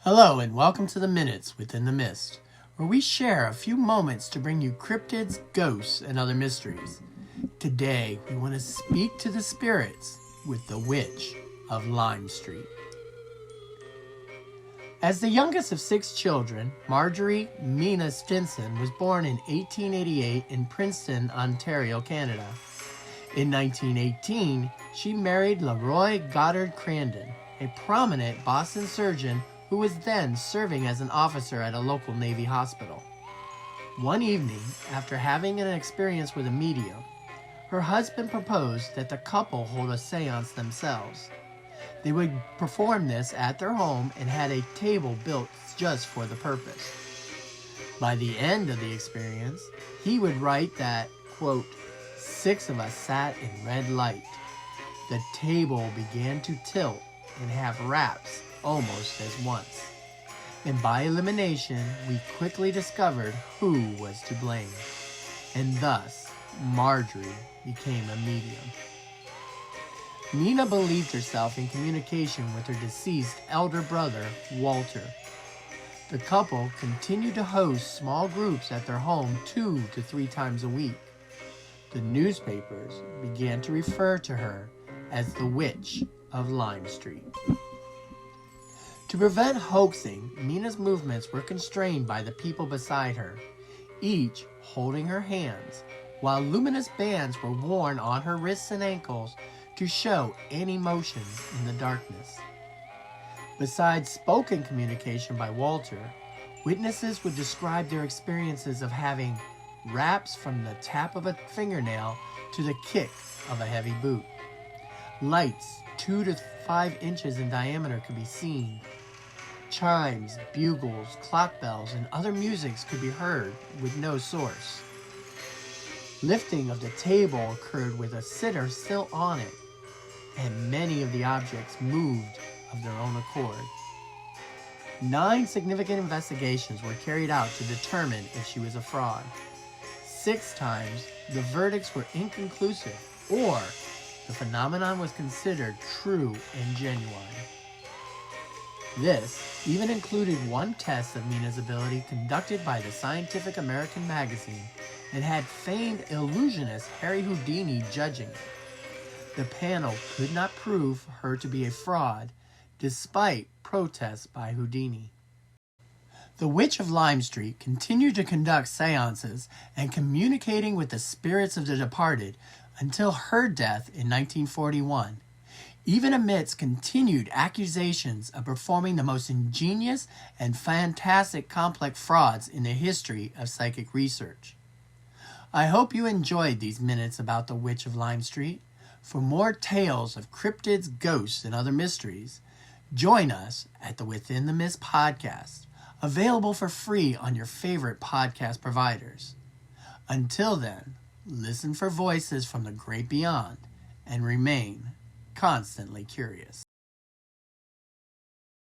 Hello and welcome to the Minutes Within the Mist, where we share a few moments to bring you cryptids, ghosts, and other mysteries. Today, we want to speak to the spirits with the Witch of Lime Street. As the youngest of 6 children, Marjorie Mina Stinson was born in 1888 in Princeton, Ontario, Canada. In 1918, she married Leroy Goddard Crandon, a prominent Boston surgeon who was then serving as an officer at a local Navy hospital. One evening, after having an experience with a medium, her husband proposed that the couple hold a seance themselves. They would perform this at their home and had a table built just for the purpose. By the end of the experience, he would write that, quote, 6 of us sat in red light. The table began to tilt and have wraps almost as once. And by elimination, we quickly discovered who was to blame. And thus, Marjorie became a medium. Mina believed herself in communication with her deceased elder brother, Walter. The couple continued to host small groups at their home 2 to 3 times a week. The newspapers began to refer to her as the Witch of Lime Street. To prevent hoaxing, Mina's movements were constrained by the people beside her, each holding her hands, while luminous bands were worn on her wrists and ankles to show any motions in the darkness. Besides spoken communication by Walter, witnesses would describe their experiences of having raps from the tap of a fingernail to the kick of a heavy boot. Lights 2 to 5 inches in diameter could be seen. Chimes, bugles, clock bells, and other musics could be heard with no source. Lifting of the table occurred with a sitter still on it, and many of the objects moved of their own accord. 9 significant investigations were carried out to determine if she was a fraud. 6 times, the verdicts were inconclusive, or the phenomenon was considered true and genuine. This even included one test of Mina's ability conducted by the Scientific American magazine and had famed illusionist Harry Houdini judging it. The panel could not prove her to be a fraud, despite protests by Houdini. The Witch of Lime Street continued to conduct seances and communicating with the spirits of the departed until her death in 1941, even amidst continued accusations of performing the most ingenious and fantastic complex frauds in the history of psychic research. I hope you enjoyed these minutes about the Witch of Lime Street. For more tales of cryptids, ghosts, and other mysteries, join us at the Within the Mist podcast, available for free on your favorite podcast providers. Until then, listen for voices from the great beyond and remain constantly curious.